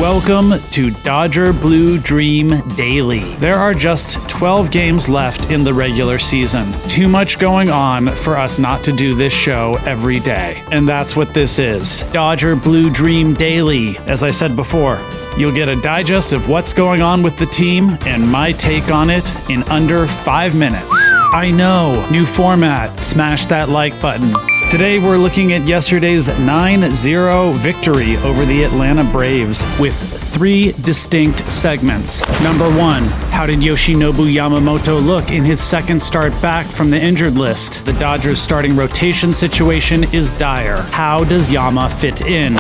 Welcome to Dodger Blue Dream Daily. There are just 12 games left in the regular season. Too much going on for us not to do this show every day. And that's what this is. Dodger Blue Dream Daily. As I said before, you'll get a digest of what's going on with the team and my take on it in under 5 minutes. I know, new format. Smash that like button. Today we're looking at yesterday's 9-0 victory over the Atlanta Braves with 3 distinct segments. Number 1, how did Yoshinobu Yamamoto look in his second start back from the injured list? The Dodgers' starting rotation situation is dire. How does Yama fit in?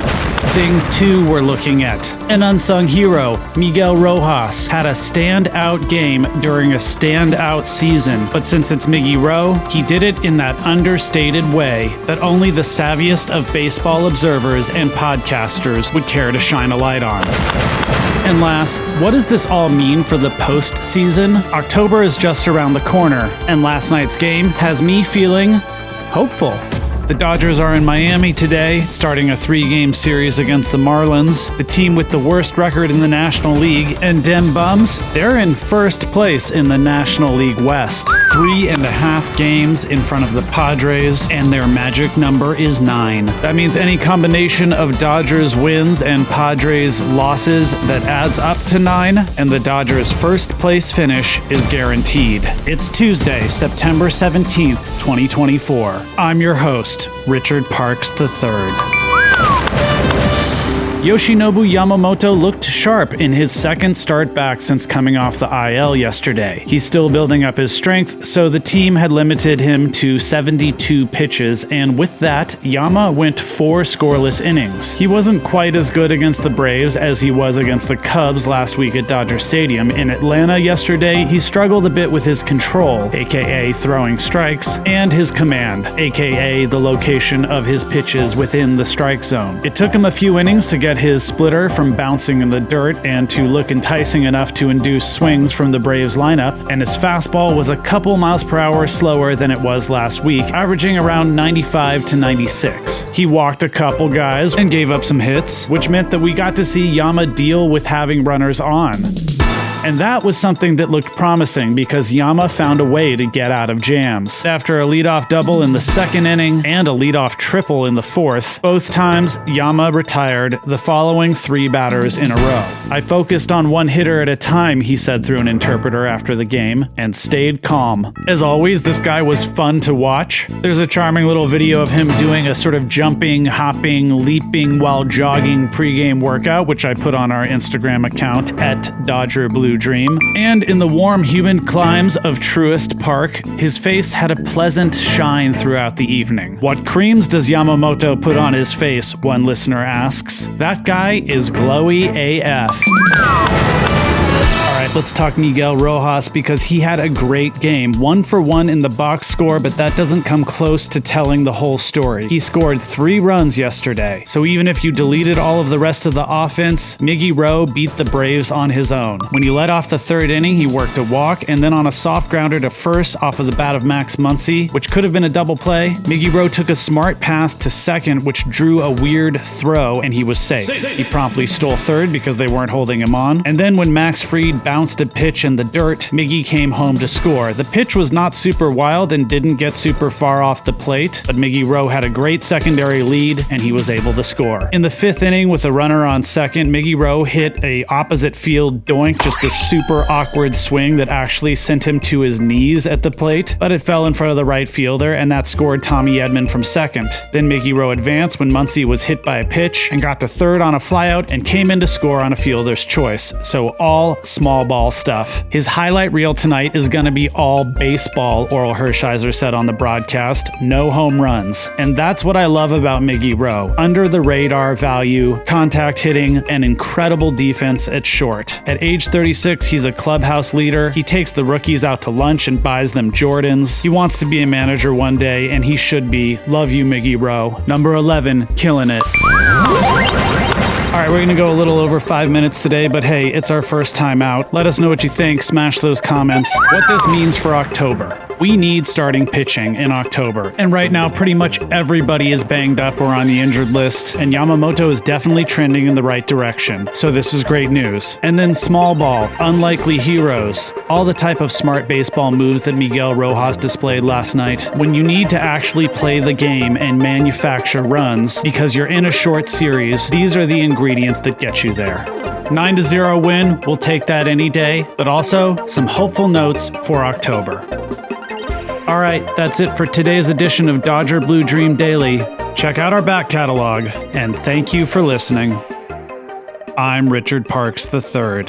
Thing 2 we're looking at. An unsung hero, Miguel Rojas, had a standout game during a standout season. But since it's Miggy Ro, he did it in that understated way that only the savviest of baseball observers and podcasters would care to shine a light on. And last, what does this all mean for the postseason? October is just around the corner, and last night's game has me feeling hopeful. The Dodgers are in Miami today, starting a 3-game series against the Marlins, the team with the worst record in the National League, and dem bums, they're in first place in the National League West. 3.5 games in front of the Padres, and their magic number is 9. That means any combination of Dodgers wins and Padres losses that adds up to 9, and the Dodgers' first place finish is guaranteed. It's Tuesday, September 17th, 2024. I'm your host, Richard Parks III. Yoshinobu Yamamoto looked sharp in his second start back since coming off the IL yesterday. He's still building up his strength, so the team had limited him to 72 pitches, and with that, Yama went 4 scoreless innings. He wasn't quite as good against the Braves as he was against the Cubs last week at Dodger Stadium. In Atlanta yesterday, he struggled a bit with his control, aka throwing strikes, and his command, aka the location of his pitches within the strike zone. It took him a few innings to get his splitter from bouncing in the dirt and to look enticing enough to induce swings from the Braves lineup, and his fastball was a couple miles per hour slower than it was last week, averaging around 95 to 96. He walked a couple guys and gave up some hits, which meant that we got to see Yama deal with having runners on. And that was something that looked promising because Yama found a way to get out of jams. After a leadoff double in the second inning and a leadoff triple in the fourth, both times Yama retired the following 3 batters in a row. I focused on one hitter at a time, he said through an interpreter after the game, and stayed calm. As always, this guy was fun to watch. There's a charming little video of him doing a sort of jumping, hopping, leaping while jogging pregame workout, which I put on our Instagram account at Dodger Blue Dream. And in the warm, humid climes of Truist Park, his face had a pleasant shine throughout the evening. What creams does Yamamoto put on his face? One listener asks. That guy is glowy AF. Alright, let's talk Miguel Rojas because he had a great game. 1 for 1 in the box score, but that doesn't come close to telling the whole story. He scored 3 runs yesterday. So even if you deleted all of the rest of the offense, Miggy Ro beat the Braves on his own. When he led off the 3rd inning, he worked a walk, and then on a soft grounder to first off of the bat of Max Muncy, which could have been a double play, Miggy Ro took a smart path to second, which drew a weird throw, and he was safe. He promptly stole third because they weren't holding him on. And then when Max Fried bounced a pitch in the dirt, Miggy came home to score. The pitch was not super wild and didn't get super far off the plate, but Miggy Ro had a great secondary lead and he was able to score. In the 5th inning with a runner on second, Miggy Ro hit a opposite field doink, just a super awkward swing that actually sent him to his knees at the plate, but it fell in front of the right fielder and that scored Tommy Edman from second. Then Miggy Ro advanced when Muncy was hit by a pitch and got to third on a flyout and came in to score on a fielder's choice. So all small ball stuff. His highlight reel tonight is going to be all baseball, Oral Hershiser said on the broadcast. No home runs. And that's what I love about Miggy Ro. Under the radar value, contact hitting, and incredible defense at short. At age 36, he's a clubhouse leader. He takes the rookies out to lunch and buys them Jordans. He wants to be a manager one day, and he should be. Love you, Miggy Ro. Number 11, killing it. All right, we're going to go a little over 5 minutes today, but hey, it's our first time out. Let us know what you think. Smash those comments. What this means for October. We need starting pitching in October. And right now, pretty much everybody is banged up or on the injured list, and Yamamoto is definitely trending in the right direction. So this is great news. And then small ball, unlikely heroes, all the type of smart baseball moves that Miguel Rojas displayed last night. When you need to actually play the game and manufacture runs because you're in a short series, these are the ingredients that get you there. 9-0 win, we'll take that any day, but also some hopeful notes for October. All right, that's it for today's edition of Dodger Blue Dream Daily. Check out our back catalog, and thank you for listening. I'm Richard Parks III.